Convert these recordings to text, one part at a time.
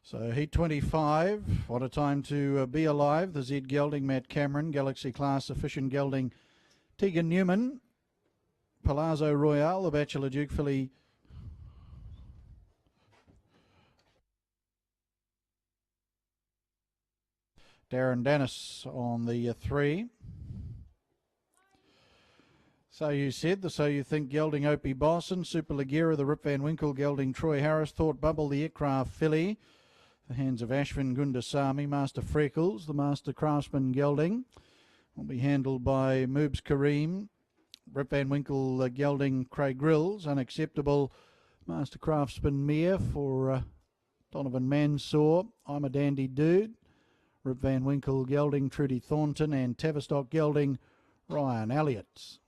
So Heat 25, What a Time to Be Alive, the Z Gelding, Matt Cameron, Galaxy Class, Efficient Gelding, Tegan Newman, Palazzo Royale, the Bachelor Duke filly, Darren Dennis on the 3. So You Said, the So You Think Gelding, Opie Bosson, Super Ligera, the Rip Van Winkle Gelding, Troy Harris, Thought Bubble, the Aircraft filly, the hands of Ashwin Gundasamy, Master Freckles, the Master Craftsman Gelding, will be handled by Moobs Kareem, Rip Van Winkle Gelding, Craig Grills, Unacceptable, Master Craftsman Mare for Donovan Mansour, I'm a Dandy Dude, Rip Van Winkle Gelding, Trudy Thornton, and Tavistock Gelding, Ryan Elliott.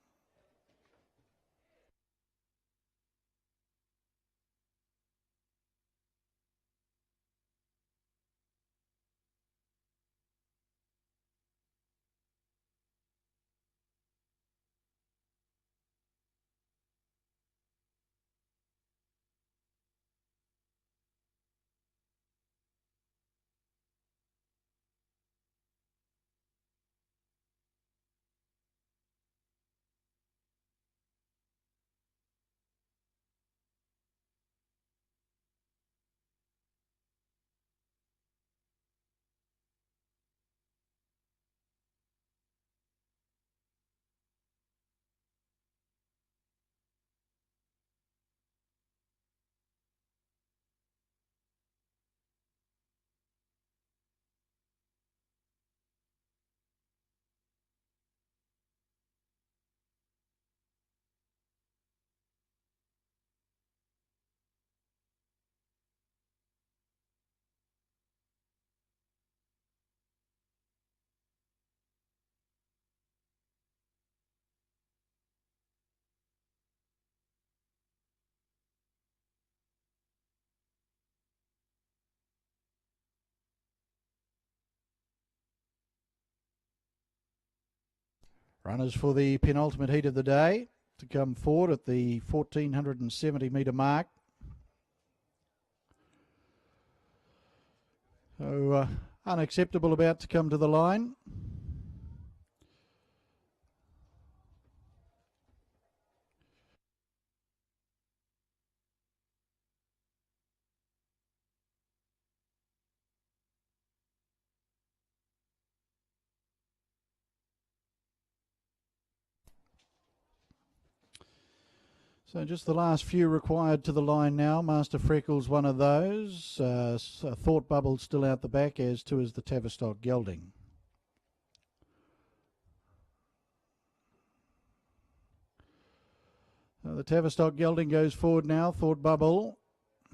Runners for the penultimate heat of the day to come forward at the 1470 metre mark. So Unacceptable about to come to the line. So just the last few required to the line now. Master Freckles, one of those. Thought Bubble still out the back, as too is the Tavistock Gelding. The Tavistock Gelding goes forward now. Thought Bubble,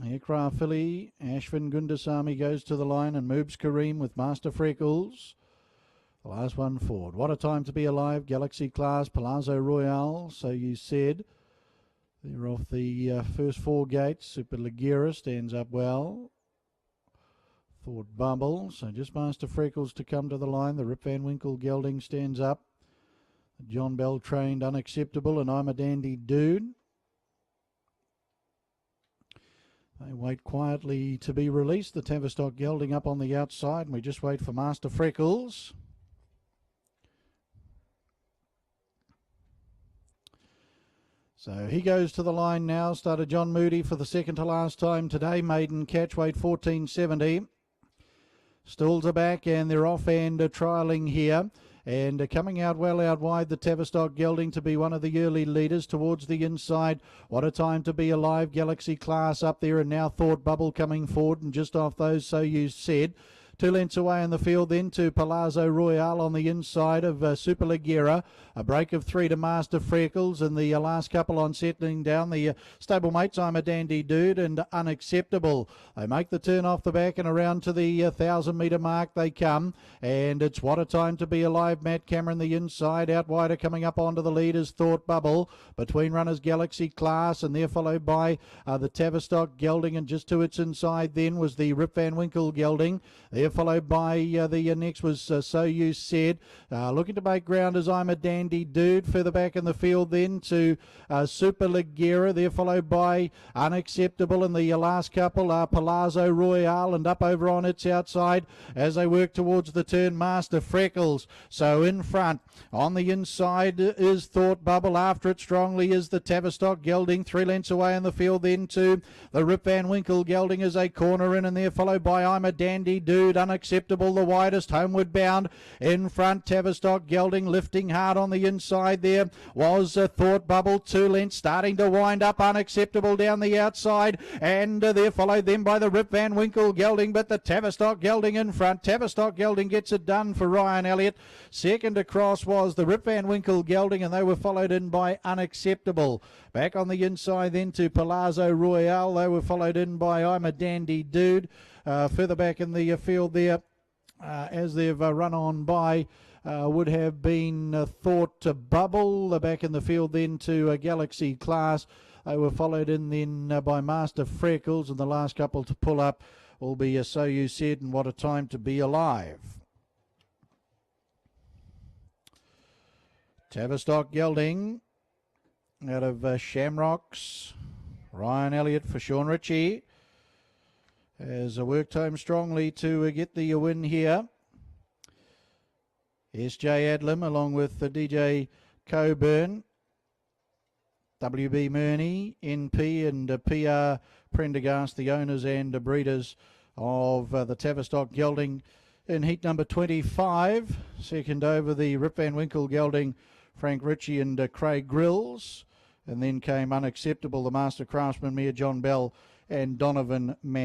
Aircraft filly, Ashwin Gundasamy goes to the line, and Moobs Kareem with Master Freckles. The last one forward. What a Time to Be Alive, Galaxy Class, Palazzo Royale, So You Said. They're off the first 4 gates. Super Ligera stands up well. Thought Bubble. So just Master Freckles to come to the line. The Rip Van Winkle Gelding stands up. The John Bell trained Unacceptable, and I'm a Dandy Dude. They wait quietly to be released. The Tavistock Gelding up on the outside, and we just wait for Master Freckles. So he goes to the line now. Started John Moody for the second to last time today. Maiden catch weight 1470. Stalls are back and they're off and trialling here. And coming out well out wide, the Tavistock Gelding to be one of the early leaders towards the inside. What a Time to Be Alive, Galaxy Class up there, and now Thought Bubble coming forward, and just off those, So You Said. 2 lengths away in the field then to Palazzo Royale on the inside of Super Ligera. A break of 3 to Master Freckles, and the last couple on settling down. The stablemates, I'm a Dandy Dude and Unacceptable. They make the turn off the back and around to the 1,000 metre mark they come. And it's What a Time to Be Alive, Matt Cameron the inside. Out wider coming up onto the leaders, Thought Bubble. Between runners, Galaxy Class, and they're followed by the Tavistock Gelding. And just to its inside then was the Rip Van Winkle Gelding. They're They're followed by the next was So You Said. Looking to make ground as I'm a Dandy Dude. Further back in the field then to Super Ligera. They're followed by Unacceptable, and the last couple are Palazzo Royale, and up over on its outside as they work towards the turn, Master Freckles. So in front, on the inside is Thought Bubble. After it strongly is the Tavistock Gelding. 3 lengths away in the field then to the Rip Van Winkle Gelding as a corner in, and they're followed by I'm a Dandy Dude. Unacceptable, the widest, homeward bound. In front, Tavistock Gelding lifting hard on the inside there was Thought Bubble. 2 lengths starting to wind up. Unacceptable down the outside, and they're followed then by the Rip Van Winkle Gelding, but the Tavistock Gelding in front. Tavistock Gelding gets it done for Ryan Elliott. Second across was the Rip Van Winkle Gelding, and they were followed in by Unacceptable. Back on the inside then to Palazzo Royale. They were followed in by I'm a Dandy Dude. Further back in the field there, as they've run on by, would have been Thought Bubble. Back in the field then to Galaxy Class. They were followed in then by Master Freckles, and the last couple to pull up will be So You Said and What a Time to Be Alive. Tavistock Gelding out of Shamrocks. Ryan Elliott for Sean Ritchie has worked home strongly to get the win here. S.J. Adlam along with DJ Coburn, WB Murney, NP and PR Prendergast, the owners and breeders of the Tavistock Gelding in heat number 25. Second over the Rip Van Winkle Gelding, Frank Ritchie and Craig Grills. And then came Unacceptable, the Master Craftsman, Mayor John Bell and Donovan Mann.